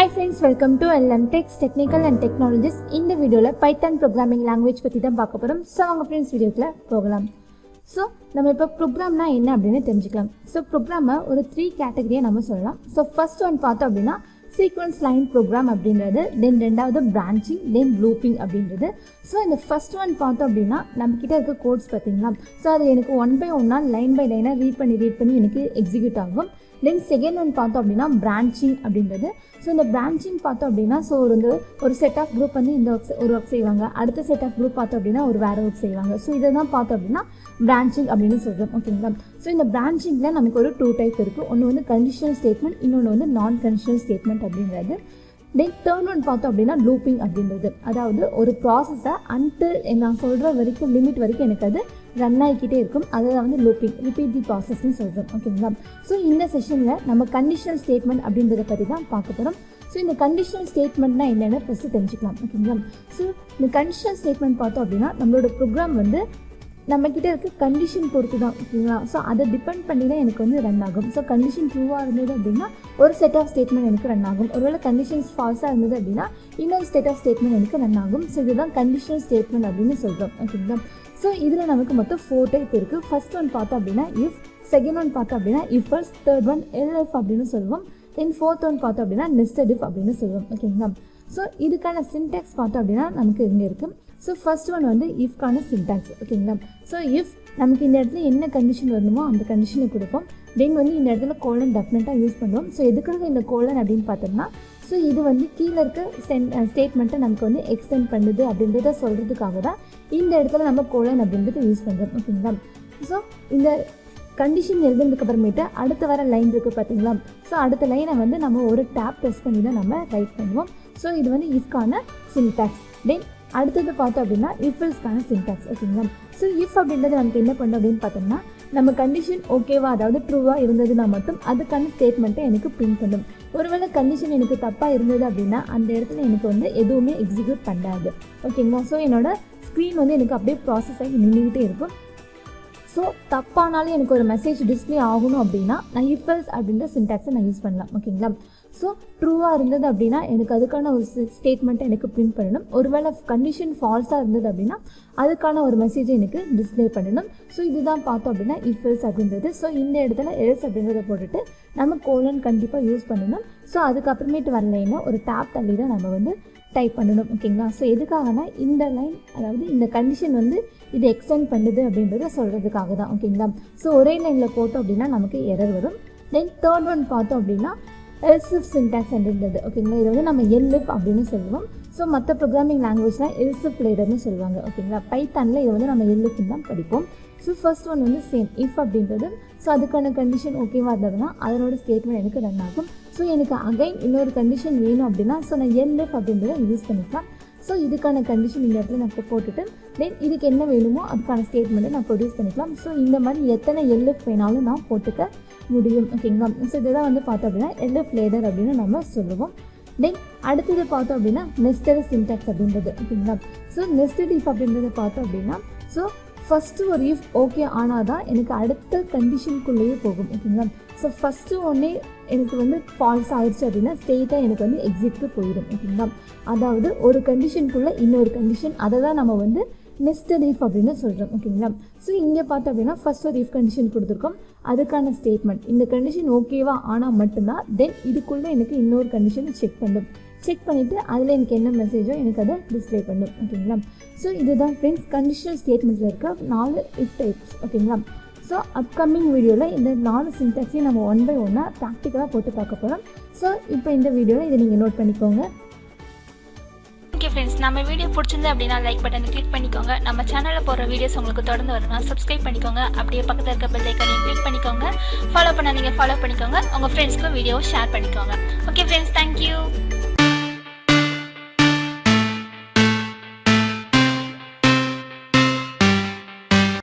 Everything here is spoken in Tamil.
Hi friends, welcome to LM Techs Technical and Technologies. இந்த வீடியோல Python programming language பத்தி தான் பார்க்க போறோம். சோ வாங்க फ्रेंड्स வீடியோக்குள்ள போகலாம். சோ நம்ம இப்ப ப்ரோக்ராம்னா என்ன அப்படினு தெரிஞ்சுக்கலாம். சோ ப்ரோக்ராமை ஒரு 3 கேட்டகரியா நம்ம சொல்லலாம். சோ ஃபர்ஸ்ட் ஒன் பார்த்தோம் அப்படினா sequence line program அப்படின்றது, then ரெண்டாவது branching, then looping அப்படின்றது. சோ இந்த ஃபர்ஸ்ட் ஒன் பார்த்தோம் அப்படினா நம்ம கிட்ட இருக்க கோட்ஸ் பாத்தீங்களா. சோ அது எனக்கு ஒன் பை ஒன்னா லைன் பை லைனா ரீட் பண்ணி எனக்கு எக்ஸிக்யூட் ஆகும். தென் செகண்ட் ஒன் பார்த்தோம் அப்படின்னா பிரான்ச்சிங் அப்படின்றது. ஸோ இந்த பிரான்ச்சிங் பார்த்தோம் அப்படின்னா ஸோ ஒரு செட் ஆஃப் குரூப் வந்து இந்த ஒரு ஒர்க் செய்வாங்க, அடுத்த செட் ஆஃப் குரூப் பார்த்தோம் அப்படின்னா ஒரு வேறு ஒர்க் செய்வாங்க. ஸோ இதை தான் பார்த்தோம் அப்படின்னா பிரான்ச்சிங் அப்படின்னு சொல்கிறோம். ஓகேங்களா. ஸோ இந்த பிரான்ச்சிங்கில் நமக்கு ஒரு 2 டைப் இருக்குது. ஒன்று வந்து கண்டிஷனல் ஸ்டேட்மெண்ட், இன்னொன்று வந்து நான் கண்டிஷனல் ஸ்டேட்மெண்ட் அப்படின்றது. தென் தேர்ட் ஒன் பார்த்தோம் அப்படின்னா லூப்பிங் அப்படின்றது. அதாவது ஒரு ப்ராசஸை அன்டில் நான் சொல்கிற வரைக்கும் லிமிட் வரைக்கும் எனக்கு அது ரன் ஆகிக்கிட்டே இருக்கும். அதை வந்து லூப்பிங், ரிப்பீட் தி ப்ராசஸ்ன்னு சொல்கிறோம். ஓகேங்களா. ஸோ இந்த செஷனில் நம்ம கண்டிஷனல் ஸ்டேட்மெண்ட் அப்படின்றத பற்றி தான் பார்க்க போகிறோம். ஸோ இந்த கண்டிஷனல் ஸ்டேட்மெண்ட்னா என்னென்னு ஃபஸ்ட்டு தெரிஞ்சுக்கலாம். ஓகேங்களா. ஸோ இந்த கண்டிஷனல் ஸ்டேட்மெண்ட் பார்த்தோம் அப்படின்னா நம்மளோட ப்ரோக்ராம் வந்து நம்மக்கிட்ட இருக்க கண்டிஷன் பொறுத்து தான். ஓகேங்களா. ஸோ அதை டிபெண்ட் பண்ணி தான் எனக்கு வந்து ரன் ஆகும். ஸோ கண்டிஷன் ட்ரூவாக இருந்தது அப்படின்னா ஒரு செட் ஆஃப் ஸ்டேட்மெண்ட் எனக்கு ரன் ஆகும். ஒருவேளை கண்டிஷன்ஸ் ஃபால்ஸாக இருந்தது அப்படின்னா இன்னொரு செட் ஆஃப் ஸ்டேட்மெண்ட் எனக்கு ரன் ஆகும். ஸோ இதுதான் கண்டிஷனல் ஸ்டேட்மெண்ட் அப்படின்னு சொல்கிறோம். ஓகேங்களா. ஸோ இதில் நமக்கு மொத்தம் 4 டைப் இருக்குது. ஃபர்ஸ்ட் ஒன் பார்த்தோம் அப்படின்னா இஃப், செகண்ட் ஒன் பார்த்தோம் அப்படின்னா if else, third one LF அப்படின்னு சொல்லுவோம். தென் ஃபோர்த் ஒன் பார்த்தோம் அப்படின்னா நெஸ்டட் இஃப் அப்படின்னு சொல்லுவோம். ஓகேங்களா. ஸோ இதுக்கான சின்டாக்ஸ் பார்த்தோம் அப்படின்னா நமக்கு இங்கே இருக்குது. ஸோ ஃபர்ஸ்ட் ஒன் வந்து இஃப்கான சின்டாக்ஸ். ஓகேங்களா. ஸோ இஃப் நமக்கு இந்த இடத்துல என்ன கண்டிஷன் வரணுமோ அந்த கண்டிஷனை கொடுப்போம். தென் வந்து இந்த இடத்துல கோலன் டெஃபினட்டாக யூஸ் பண்ணுவோம். ஸோ எதுக்காக இந்த கோலன் அப்படின்னு பார்த்தோம்னா ஸோ இது வந்து கீழே இருக்க ஸ்டேட்மெண்ட்டை நமக்கு வந்து எக்ஸ்டெண்ட் பண்ணுது அப்படின்றத சொல்கிறதுக்காக தான் இந்த இடத்துல நம்ம கோலன் அப்படின்றத யூஸ் பண்ணுறோம். ஓகேங்களா. ஸோ இந்த கண்டிஷன் எழுதுறதுக்கு அப்புறமேட்டு அடுத்த வர லைன் இருக்குது பார்த்தீங்களா. ஸோ அடுத்த லைனை வந்து நம்ம ஒரு டேப் ப்ரெஸ் பண்ணி தான் நம்ம ரைட் பண்ணுவோம். ஸோ இது வந்து இஃப்கான சின்டாக்ஸ். தென் அடுத்தது பார்த்தோம் அப்படின்னா இஃப்எல்ஸ்க்கான சின்டாக்ஸ். ஓகேங்களா. ஸோ இஃப் அப்படின்றது நமக்கு என்ன பண்ணும் அப்படின்னு பார்த்தோம்னா நம்ம கண்டிஷன் ஓகேவா, அதாவது ட்ரூவாக இருந்ததுன்னா மட்டும் அதுக்கான ஸ்டேட்மெண்ட்டை எனக்கு பிரிண்ட் பண்ணும். ஒருவேளை கண்டிஷன் எனக்கு தப்பாக இருந்தது அப்படின்னா அந்த இடத்துல எனக்கு வந்து எதுவுமே எக்ஸிக்யூட் பண்ணாது. ஓகேங்களா. ஸோ என்னோட ஸ்க்ரீன் வந்து எனக்கு அப்படியே ப்ராசஸ் ஆகி நின்றுக்கிட்டே இருக்கும். ஸோ தப்பானாலும் எனக்கு ஒரு மெசேஜ் டிஸ்பிளே ஆகணும் அப்படின்னா நான் இஃப்எல்ஸ் அப்படின்ற சின்டாக்ஸை நான் யூஸ் பண்ணலாம். ஓகேங்களா. ஸோ ட்ரூவாக இருந்தது அப்படின்னா எனக்கு அதுக்கான ஒரு ஸ்டேட்மெண்ட்டை எனக்கு பிரிண்ட் பண்ணணும். ஒருவேளை கண்டிஷன் ஃபால்ஸாக இருந்தது அப்படின்னா அதுக்கான ஒரு மெசேஜை எனக்கு டிஸ்பிளே பண்ணணும். ஸோ இதுதான் பார்த்தோம் அப்படின்னா இஃப்எல்ஸ் அப்படின்றது. ஸோ இந்த இடத்துல எல்ஸ் அப்படின்றத போட்டுட்டு நம்ம கோலன் கண்டிப்பாக யூஸ் பண்ணணும். ஸோ அதுக்கப்புறமேட்டு வரலைன்னா ஒரு டேப் தள்ளி தான் நம்ம வந்து டைப் பண்ணணும். ஓகேங்களா. ஸோ எதுக்காகனா இந்த லைன், அதாவது இந்த கண்டிஷன் வந்து இது எக்ஸ்டெண்ட் பண்ணுது அப்படின்றத சொல்கிறதுக்காக தான். ஓகேங்களா. ஸோ ஒரே லைனில் போட்டோம் அப்படின்னா நமக்கு எரர் வரும். தென் தேர்ட் ஒன் பார்த்தோம் அப்படின்னா எல்சிஃப் சின்டாக்ஸ் அப்படின்றது. ஓகேங்களா. இதை வந்து நம்ம எல்இஃப் அப்படின்னு சொல்லுவோம். ஸோ மற்ற ப்ரோக்ராமிங் லாங்குவேஜ்லாம் எல்சிஃப் லேடர்னு சொல்லுவாங்க. ஓகேங்களா. பைத்தானில் இதை வந்து நம்ம எல்இஃப்னு தான் படிப்போம். ஸோ ஃபர்ஸ்ட் ஒன் வந்து சேம் இஃப் அப்படின்றது. ஸோ அதுக்கான கண்டிஷன் ஓகேவாக இருந்ததுன்னா அதனோட ஸ்டேட்மெண்ட் எனக்கு ரன் ஆகும். ஸோ எனக்கு அகைன் இன்னொரு கண்டிஷன் வேணும் அப்படின்னா ஸோ நான் எல்எஃப் அப்படின்றத யூஸ் பண்ணிக்கலாம். ஸோ இதுக்கான கண்டிஷன் இந்த இடத்துல நான் போட்டுட்டு தென் இதுக்கு என்ன வேணுமோ அதுக்கான ஸ்டேட்மெண்ட்டை நான் ப்ரொடியூஸ் பண்ணிக்கலாம். ஸோ இந்த மாதிரி எத்தனை எல்எஃப் வேணாலும் நான் போட்டுக்க முடியும். ஓகேங்களா. ஸோ இதெல்லாம் வந்து பார்த்தோம் அப்படின்னா எல்எஃப் லேடர் அப்படின்னு நம்ம சொல்லுவோம். தென் அடுத்தது பார்த்தோம் அப்படின்னா நெஸ்டட் சின்டாக்ஸ் அப்படின்றது. ஓகேங்களா. ஸோ நெஸ்டட் இஃப் அப்படின்றத பார்த்தோம் அப்படின்னா ஸோ ஃபஸ்ட்டு ஒரு இஃப் ஓகே ஆனால் தான் எனக்கு அடுத்த கண்டிஷனுக்குள்ளேயே போகும். ஓகேங்களா. ஸோ ஃபஸ்ட்டு ஒன்றே எனக்கு வந்து ஃபால்ஸ் ஆகிடுச்சு அப்படின்னா ஸ்டேட்டாக எனக்கு வந்து எக்ஸிட்க்கு போயிடும். ஓகேங்களா. அதாவது ஒரு கண்டிஷனுக்குள்ளே இன்னொரு கண்டிஷன், அதை தான் நம்ம வந்து நெஸ்டட் இஃப் அப்படின்னு சொல்கிறோம். ஓகேங்களா. ஸோ இங்கே பார்த்தோம் அப்படின்னா ஃபஸ்ட் ஒரு இஃப் கண்டிஷன் கொடுத்துருக்கோம், அதுக்கான ஸ்டேட்மெண்ட் இந்த கண்டிஷன் ஓகேவா ஆனால் மட்டும்தான் தென் இதுக்குள்ளே எனக்கு இன்னொரு கண்டிஷனை செக் பண்ணிவிட்டு அதில் எனக்கு என்ன மெசேஜோ எனக்கு அதை டிஸ்பிளே பண்ணும். ஓகேங்களா. ஸோ இதுதான் ஃப்ரெண்ட்ஸ் கண்டிஷனல் ஸ்டேட்மெண்ட்டில் இருக்க 4 இஃப் டைப்ஸ். ஓகேங்களா. ஸோ அப்கமிங் வீடியோவில் இந்த 4 சின்டாக்ஸையும் நம்ம ஒன் பை ஒன்னாக ப்ராக்டிக்கலாக போட்டு பார்க்க போகிறோம். ஸோ இப்போ இந்த வீடியோவில் இதை நீங்கள் நோட் பண்ணிக்கோங்க. ஓகே ஃப்ரெண்ட்ஸ், நம்ம வீடியோ பிடிச்சிருந்து அப்படின்னா லைக் பட்டனை கிளிக் பண்ணிக்கோங்க. நம்ம சேனலில் போகிற வீடியோஸ் உங்களுக்கு தொடர்ந்து வரணும்னா சப்ஸ்கிரைப் பண்ணிக்கோங்க. அப்படியே பக்கத்தில் இருக்க பெல் ஐக்கானையும் கிளிக் பண்ணிக்கோங்க. ஃபாலோ பண்ணிக்கோங்க. உங்கள் ஃப்ரெண்ட்ஸ்க்கும் வீடியோவை ஷேர் பண்ணிக்கோங்க. Okay friends, thank you.